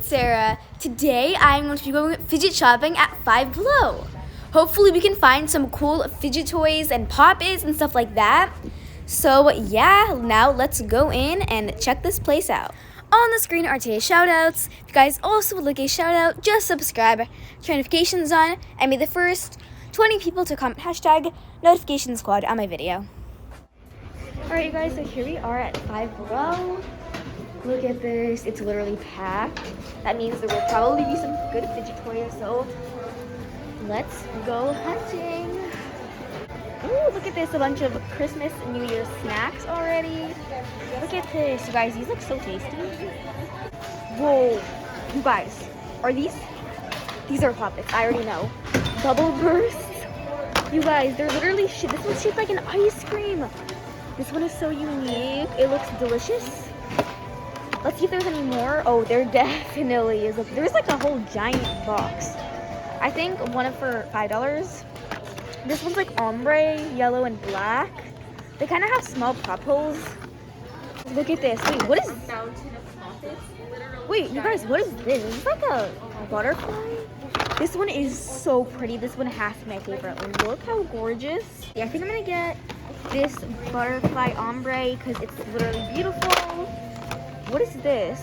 it's Sarah. Today I'm going to be going fidget shopping at Five Below. Hopefully we can find some cool fidget toys and pop-its and stuff like that. So yeah, now let's go in and check this place out. On the screen are today's shoutouts. If you guys also would like a shoutout, just subscribe, turn notifications on, and be the first 20 people to comment hashtag notification squad on my video. Alright you guys, so here we are at Five Below. Look at this, it's literally packed. That means there will probably be some good fidget toys, so let's go hunting. Ooh, look at this, a bunch of Christmas and New Year's snacks already. Look at this, you guys, these look so tasty. Whoa, you guys, are these are Poppets, I already know. Bubble bursts. You guys, they're literally, this one's shaped like an ice cream. This one is so unique, it looks delicious. Let's see if there's any more. Oh, there definitely is. There's like a whole giant box. I think one for $5. This one's like ombre, yellow, and black. They kind of have small pop holes. Look at this. Wait, what is this? Wait, you guys, what is this? Is this like a butterfly? This one is so pretty. This one has to be my favorite. Look how gorgeous. Yeah, I think I'm gonna get this butterfly ombre because it's literally beautiful. What is this?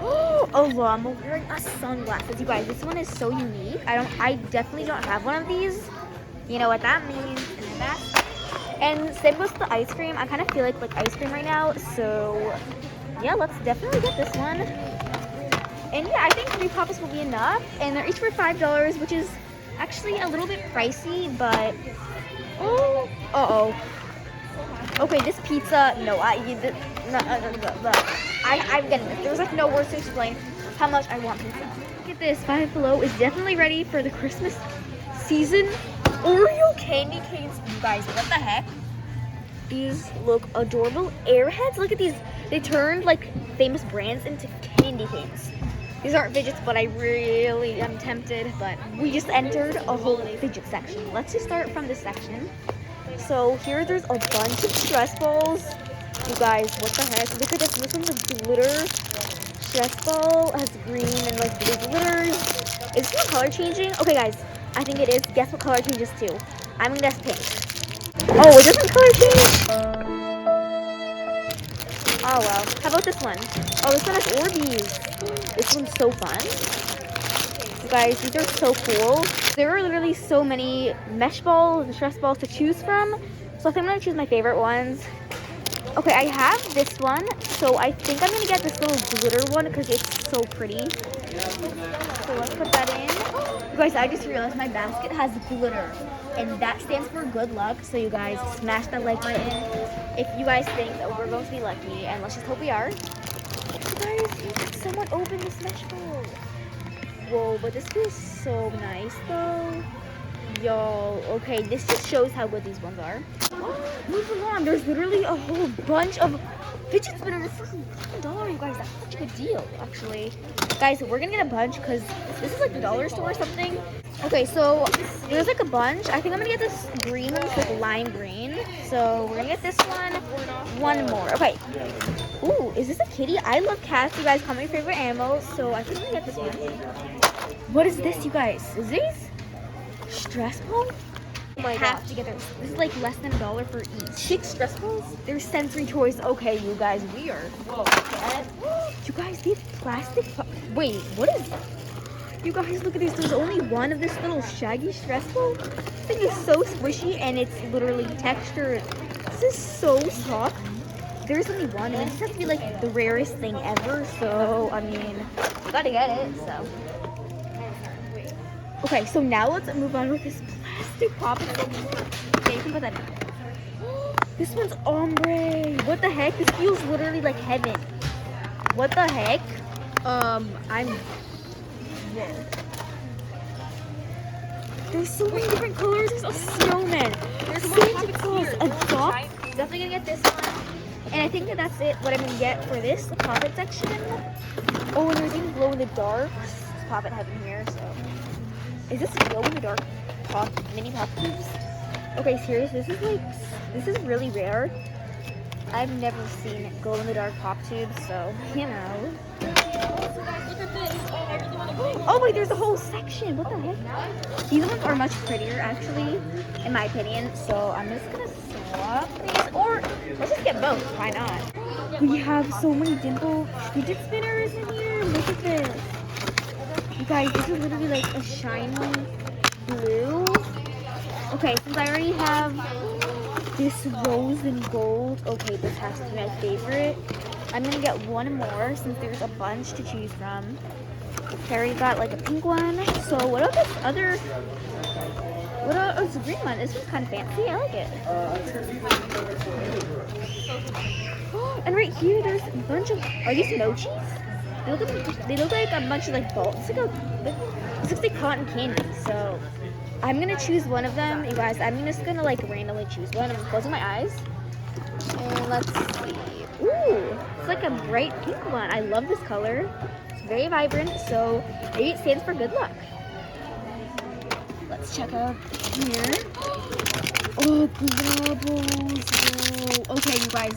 Oh, a llama wearing a sunglasses. You guys, this one is so unique. I definitely don't have one of these. You know what that means in the back. And same goes to the ice cream. I kind of feel like ice cream right now. So yeah, let's definitely get this one. And yeah, I think 3 pops will be enough. And they're each for $5, which is actually a little bit pricey, but okay, this pizza, no, I'm getting this. There's like no words to explain how much I want pizza. Look at this, Five Below is definitely ready for the Christmas season. Oreo candy canes, you guys, what the heck? These look adorable. Airheads, look at these. They turned like famous brands into candy canes. These aren't fidgets, but I really am tempted, but we just entered a whole fidget section. Let's just start from this section. So here there's a bunch of stress balls. You guys, what the heck? Look at this. This one's a glitter stress ball. It has green and like blue glitters. Is this one color changing? Okay guys, I think it is. Guess what color changes to? I'm gonna guess pink. Oh, it doesn't color change? Oh well. How about this one? Oh, this one has Orbeez. This one's so fun. You guys, these are so cool. There are literally so many mesh balls and stress balls to choose from. So I think I'm going to choose my favorite ones. Okay, I have this one. So I think I'm going to get this little glitter one because it's so pretty. So let's put that in. You guys, I just realized my basket has glitter. And that stands for good luck. So you guys, smash that like button if you guys think that we're going to be lucky. And let's just hope we are. You guys, someone open this mesh ball. Whoa, but this feels so nice though. Yo, okay, this just shows how good these ones are. Moving on, there's literally a whole bunch of fidget spinners for $1, you guys. That's such a good deal, actually. Guys, we're gonna get a bunch because this is like the dollar store or something. Okay, so there's like a bunch. I think I'm gonna get this green one, it's like lime green. So we're gonna get this one more. Okay. Ooh, is this a kitty? I love cats, you guys. Call my favorite animals. So I think I'm gonna get this one. What is this, you guys? Is these stress balls? Oh my god. Together. This is like less than $1 for each. 6 stress balls? They're sensory toys. Okay, you guys, we are. Whoa. You guys, these plastic. Wait, what is that? You guys, look at this. There's only one of this little shaggy stress ball. This thing is so squishy and it's literally textured. This is so soft. There's only one, and this has to be like the rarest thing ever. So, I mean, you gotta get it. So. Okay, so now let's move on with this plastic pop. Okay, you can put that in. This one's ombre. What the heck? This feels literally like heaven. What the heck? Whoa. There's so many different colors. There's a snowman. There's Santa Claus, a dog. Definitely gonna get this one. And I think that's it. What I'm gonna get for this Poppet section. Oh, and there's even glow in the dark. Poppet heaven here. So. Is this glow in the dark mini pop tubes? Okay, serious. This is really rare. I've never seen glow in the dark pop tubes, so you know. Oh wait, there's a whole section. What the heck? These ones are much prettier, actually, in my opinion. So I'm just gonna swap these, or let's just get both. Why not? We have so many dimple fidget spinners in here. Look at this. You guys, this is literally like a shiny blue. Okay, since I already have this rose and gold, okay, this has to be my favorite. I'm gonna get one more since there's a bunch to choose from. I already got like a pink one. So what about this other? What about this green one? This one's kind of fancy. I like it. And right here, there's a bunch of. Are these mochis? They look like a bunch of like balls. This looks like cotton candy. So I'm gonna choose one of them, you guys. I'm just gonna like randomly choose one. I'm closing my eyes. And let's see. Ooh, it's like a bright pink one. I love this color. It's very vibrant, so maybe it stands for good luck. Let's check out here. Oh, globals. Whoa. Okay, you guys.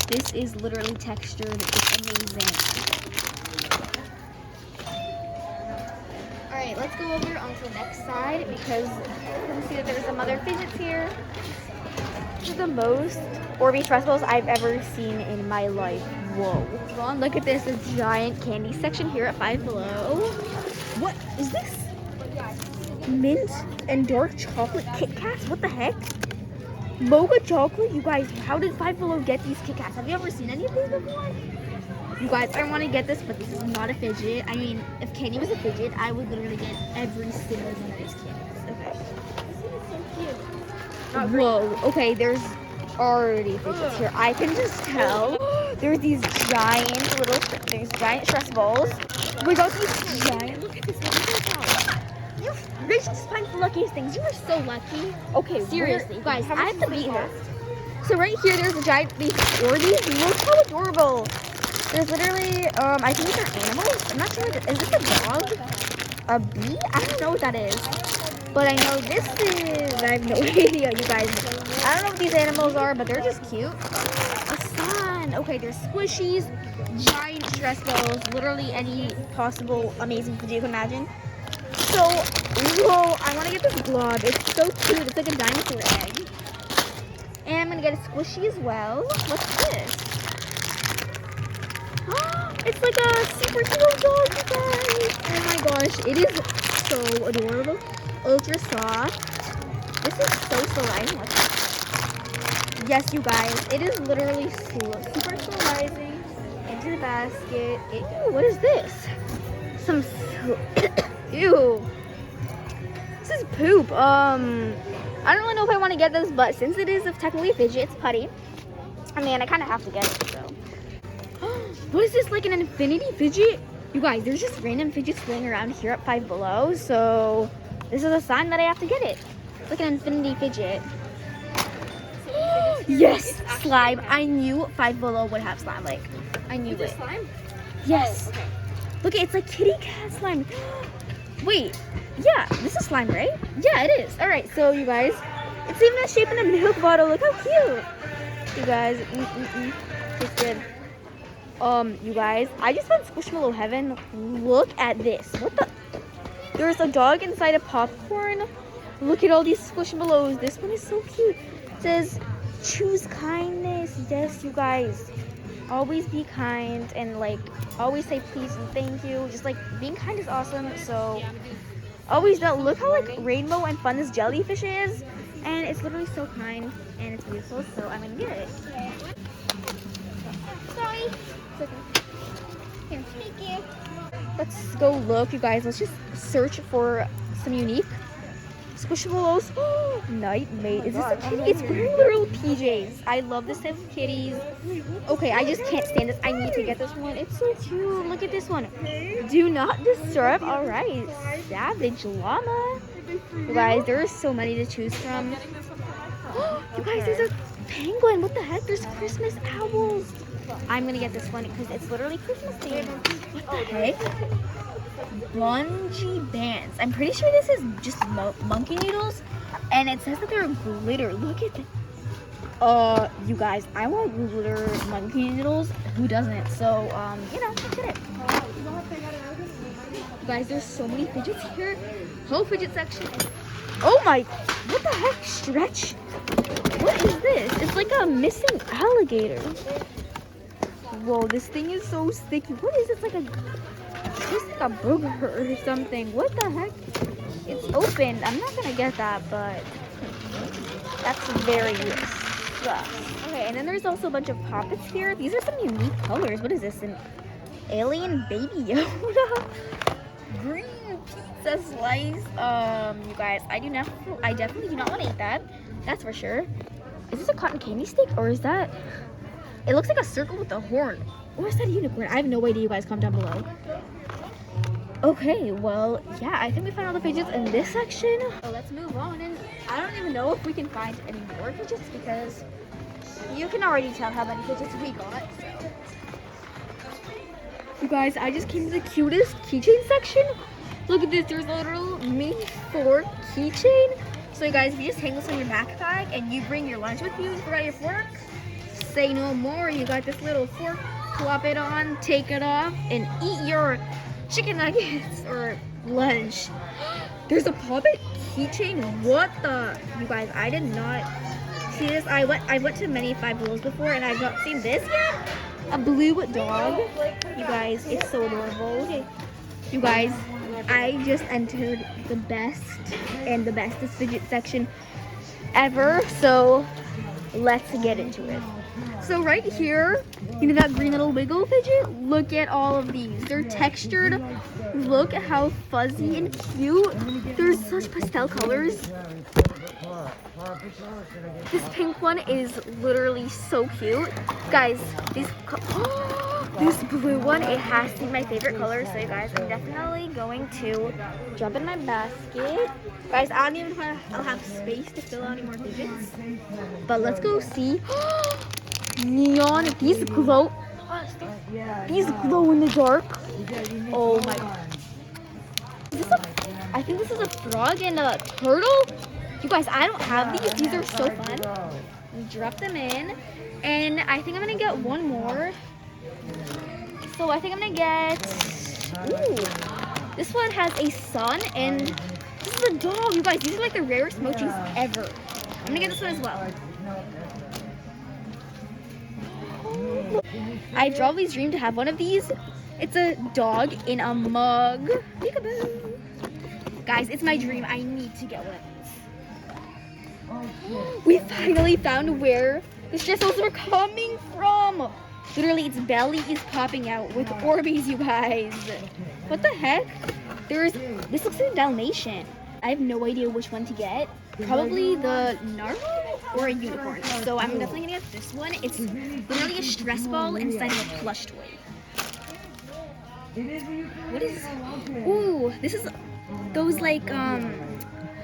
This is literally textured. It's amazing. Alright, let's go over onto the next side because you can see that there's some other fidgets here. This is the most Orby stress balls I've ever seen in my life. Whoa. Look at this, a giant candy section here at Five Below. What is this? Mint and dark chocolate Kit Kats? What the heck? Mocha chocolate? You guys, how did Five Below get these Kit Kats? Have you ever seen any of these before? You guys, I want to get this, but this is not a fidget. I mean, if candy was a fidget, I would literally get every single one of these candies. Okay. This one is so cute. Whoa. Okay, there's already fidgets here. I can just tell. There's these giant there's giant stress balls. We got these giant. Look at this. You guys just find the luckiest things. You are so lucky. Okay, seriously, you guys, I have to beat her. So right here, there's a giant beef Orby. Look how adorable. There's literally, I think these are animals. I'm not sure. Is this a dog? A bee? I don't know what that is. But I know this is, I have no idea, you guys. I don't know what these animals are, but they're just cute. A sun. Okay, there's squishies, giant stress balls, literally any possible amazing fidget you can imagine. So, whoa, I want to get this blob. It's so cute. It's like a dinosaur egg. And I'm going to get a squishy as well. What's this? It's like a super cute dog, you guys. Oh my gosh, it is so adorable. Ultra soft. This is so slime. Yes, you guys, it is literally super sliding into the basket. Ew, what is this? Ew. This is poop. I don't really know if I want to get this, but since it is technically a fidget, it's putty. I mean, I kind of have to get it, so. What is this, like an infinity fidget? You guys, there's just random fidgets laying around here at Five Below, so this is a sign that I have to get it. It's like an infinity fidget. Yes, slime. I knew Five Below would have slime. Like, I knew it. Slime? Yes. Oh, okay. Look, it's like kitty cat slime. Wait, yeah, this is slime, right? Yeah, it is. All right, so you guys, it's even a shape in a milk bottle. Look how cute. You guys, it's good. You guys, I just found Squishmallow Heaven. Look at this. What the? There's a dog inside a popcorn. Look at all these Squishmallows. This one is so cute. It says, choose kindness. Yes, you guys. Always be kind and like always say please and thank you. Just like being kind is awesome. So always don't look how like rainbow and fun this jellyfish is. And it's literally so kind and it's beautiful. So I'm gonna get it. Sorry. It's okay. Here. Thank you. Let's go look, you guys. Let's just search for some unique Squishmallows. Night Maid. Is this a kitty? It's wearing little PJs. I love this type of kitties. Okay, I just can't stand this. I need to get this one. It's so cute. Look at this one. Do not disturb. All right. Savage Llama. You guys, there are so many to choose from. You guys, there's a penguin. What the heck? There's Christmas owls. I'm going to get this one because it's literally Christmas themed. What the heck? Bungee bands. I'm pretty sure this is just monkey noodles, and it says that they're glitter. Look at You guys, I want glitter monkey noodles. Who doesn't? So, you know, let's get it. You guys, there's so many fidgets here. Whole fidget section. Oh my, what the heck, Stretch? What is this? It's like a missing alligator. Whoa, this thing is so sticky. What is it? It's like a booger or something. What the heck? It's opened. I'm not gonna get that, but that's very sus. Okay, and then there's also a bunch of poppets here. These are some unique colors. What is this? An alien baby Yoda? Green pizza slice. You guys, I definitely do not want to eat that. That's for sure. Is this a cotton candy stick or is that? It looks like a circle with a horn. Or is that a unicorn? I have no idea. You guys, comment down below. Okay, well, yeah, I think we found all the fidgets in this section. So let's move on, and I don't even know if we can find any more fidgets because you can already tell how many fidgets we got. So. You guys, I just came to the cutest keychain section. Look at this, there's a little mini fork keychain. So you guys, if you just hang this on your backpack and you bring your lunch with you, you forgot your fork, say no more. You got this little fork, plop it on, take it off, and eat your chicken nuggets or lunch. There's a popit keychain. What the? You guys, I did not see this. I went to many Five Belows before and I've not seen this yet. A blue dog. You guys, it's so adorable. Okay. You guys, I just entered the best and the bestest fidget section ever. So let's get into it. So right here, you know that green little wiggle fidget? Look at all of these. They're textured. Look at how fuzzy and cute. There's such pastel colors. This pink one is literally so cute. Guys, this blue one, it has to be my favorite color. So you guys, I'm definitely going to jump in my basket. Guys, I don't even know if I'll have space to fill out any more fidgets. But let's go see. Neon, these glow in the dark. Oh my god. I think this is a frog and a turtle. You guys, I don't have these. These are so fun. We drop them in. And I think I'm gonna get one more. So I think I'm gonna get, this one has a sun and this is a dog. You guys, these are like the rarest mochis ever. I'm gonna get this one as well. I've always dreamed to have one of these. It's a dog in a mug. Peekaboo. Guys, it's my dream. I need to get one of these. We finally found where the stress balls are coming from. Literally, its belly is popping out with Orbeez, you guys. What the heck? This looks like a Dalmatian. I have no idea which one to get. Probably the narwhal or a unicorn. So I'm definitely gonna get this one. It's literally a stress ball inside of a plush toy. What is? Ooh, this is those like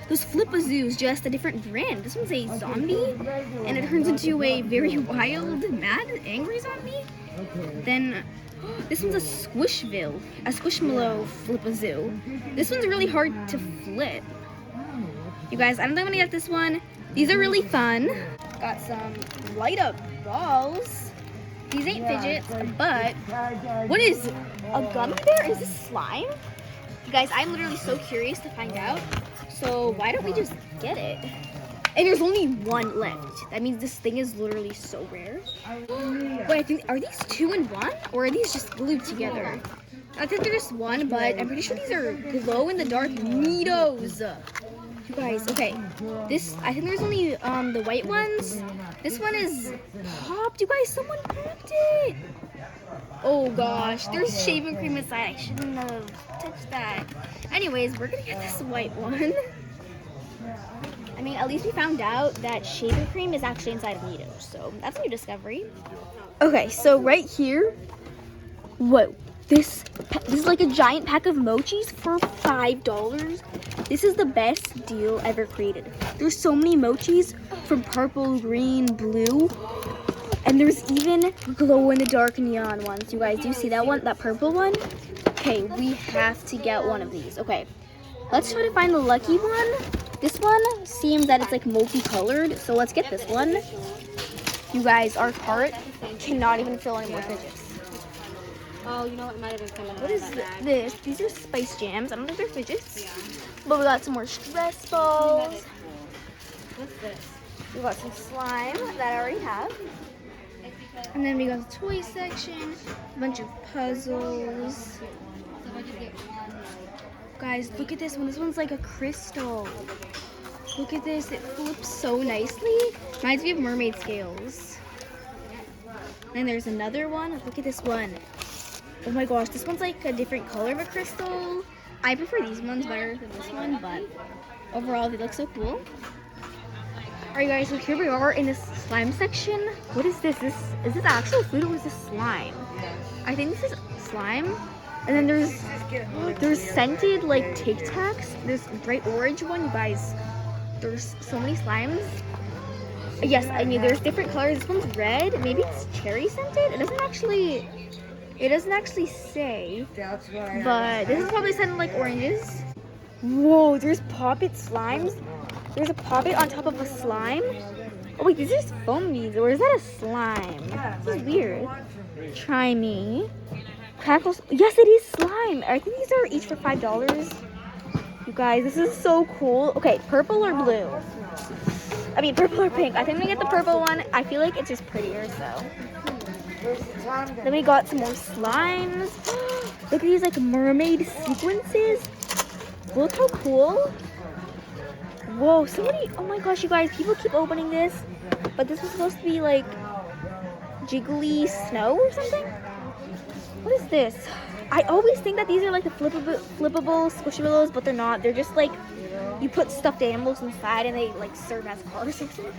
those Flip-A-Zoos, just a different brand. This one's a zombie, and it turns into a very wild, mad, angry zombie. Then this one's a Squishmallow Flip-A-Zoo. This one's really hard to flip. You guys, I don't think I'm gonna get this one. These are really fun. Got some light up balls. These ain't fidgets, but what is a gummy bear? Is this slime? You guys, I'm literally so curious to find out. So why don't we just get it? And there's only one left. That means this thing is literally so rare. Wait, I think, are these 2 in 1? Or are these just glued together? I think they're just one, but I'm pretty sure these are glow-in-the-dark Neatos. You guys, okay. I think there's only the white ones. This one is popped. You guys, someone popped it. Oh gosh, there's shaving cream inside. I shouldn't have touched that. Anyways, we're gonna get this white one. I mean, at least we found out that shaving cream is actually inside of Neatos, so that's a new discovery. Okay, so right here, whoa, this is like a giant pack of mochis for $5. This is the best deal ever created. There's so many mochis from purple, green, blue, and there's even glow-in-the-dark neon ones. You guys, do you see that one, that purple one? Okay, we have to get one of these. Okay, let's try to find the lucky one. This one seems that it's like multicolored, so let's get this one. You guys, our cart cannot even fill any more fidgets. Oh, you know what? It might have been coming. What is this? These are spice jams. I don't think they're fidgets. But we got some more stress balls. What's this? We got some slime that I already have. And then we got the toy section, a bunch of puzzles. Guys, look at this one. This one's like a crystal. Look at this. It flips so nicely. Reminds me of mermaid scales. And there's another one. Look at this one. Oh my gosh, this one's like a different color of a crystal. I prefer these ones better than this one, but overall they look so cool. Alright guys, so here we are in this slime section. What is this? Is this actual food or is this slime? I think this is slime. And then there's scented like Tic Tacs. There's bright orange one, you guys. There's so many slimes. Yes, I mean there's different colors. This one's red. Maybe it's cherry scented. It doesn't actually say. But this is probably scented like oranges. Whoa, there's popit slimes. There's a popit on top of a slime. Oh wait, these are just foamies, or is that a slime? This is weird. Try me. Crackles. Yes, it is slime. I think these are each for $5. You guys, this is so cool. Okay, purple or blue? I mean, purple or pink. I think I'm gonna get the purple one. I feel like it's just prettier, so. Then we got some more slimes. Look at these like mermaid sequences. Look how cool. Whoa, somebody, oh my gosh, you guys, people keep opening this. But this was supposed to be like jiggly snow or something. What is this? I always think that these are like the flippable squishables, but they're not. They're just like, you put stuffed animals inside and they like serve as cars or something.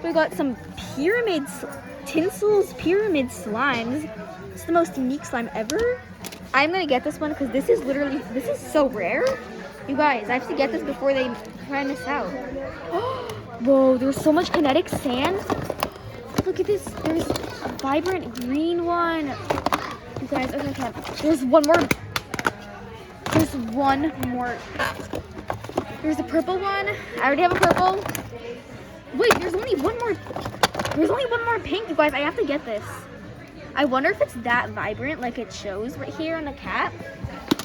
We got some pyramids, Tinsel's pyramid slimes. It's the most unique slime ever. I'm gonna get this one because this is so rare. You guys, I have to get this before they try and miss out. Whoa, there's so much kinetic sand. Look at this. There's a vibrant green one. You guys, okay. There's one more. There's a purple one. I already have a purple. Wait, there's only one more. There's only one more pink, you guys. I have to get this. I wonder if it's that vibrant like it shows right here on the cap.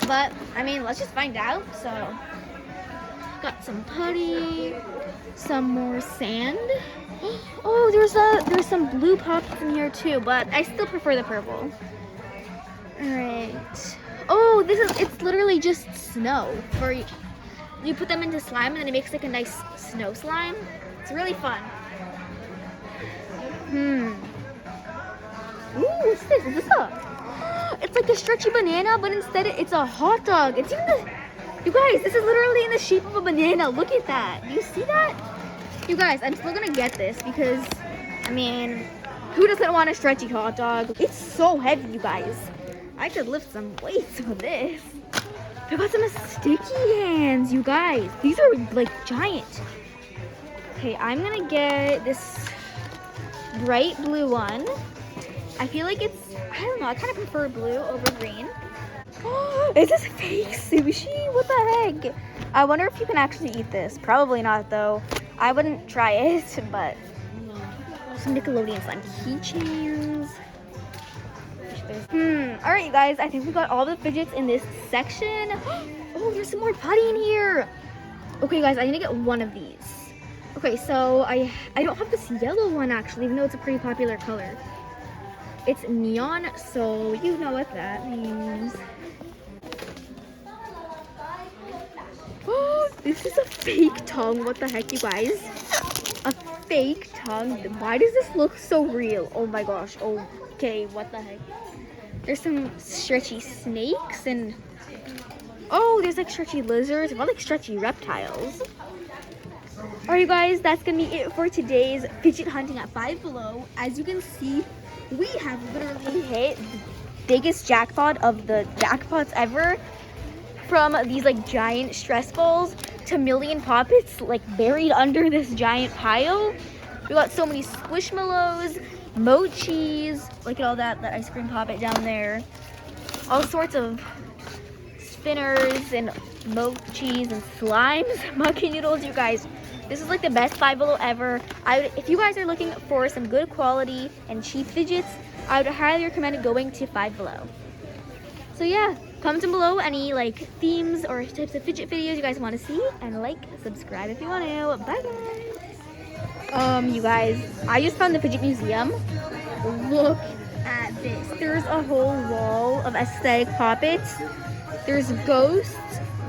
But, I mean, let's just find out. So, got some putty, some more sand. Oh, there's some blue pops in here too, but I still prefer the purple. Alright. Oh, it's literally just snow. You put them into slime and then it makes like a nice snow slime. It's really fun. Ooh, what's this? Is this it's like a stretchy banana, but instead it's a hot dog. It's even you guys, this is literally in the shape of a banana. Look at that. Do you see that? You guys, I'm still gonna get this because, I mean, who doesn't want a stretchy hot dog? It's so heavy, you guys. I could lift some weights with this. I got some sticky hands, you guys. These are like giant. Okay, I'm gonna get this bright blue one. I feel like I don't know, I kind of prefer blue over green. Oh, is this fake sushi? What the heck? I wonder if you can actually eat this. Probably not, though. I wouldn't try it, but some Nickelodeon slime keychains. Alright, you guys, I think we got all the fidgets in this section. Oh, there's some more putty in here. Okay, guys, I need to get one of these. Okay, so I don't have this yellow one, actually, even though it's a pretty popular color. It's neon, so you know what that means. Oh, this is a fake tongue. What the heck, you guys? A fake tongue. Why does this look so real? Oh my gosh. Okay, what the heck? There's some stretchy snakes and there's like stretchy lizards, more like stretchy reptiles. Alright, you guys, that's gonna be it for today's fidget hunting at Five Below. As you can see, we have literally hit the biggest jackpot of the jackpots ever. From these like giant stress balls to million poppets like buried under this giant pile. We got so many squishmallows, mochis, look at all that ice cream poppet down there. All sorts of spinners and mochis and slimes, monkey noodles, you guys. This is like the best Five Below ever. If you guys are looking for some good quality and cheap fidgets, I would highly recommend going to Five Below. So yeah, comment down below any like themes or types of fidget videos you guys want to see, and like, subscribe if you want to. Bye guys. You guys, I just found the Fidget Museum. Look at this. There's a whole wall of aesthetic poppets. There's ghosts,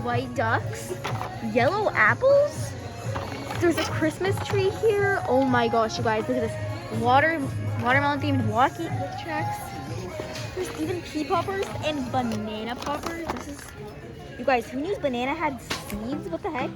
white ducks, yellow apples. There's a Christmas tree here. Oh my gosh, you guys, look at this. Watermelon themed walkie tracks. There's even pea poppers and banana poppers. You guys, who knew banana had seeds? What the heck?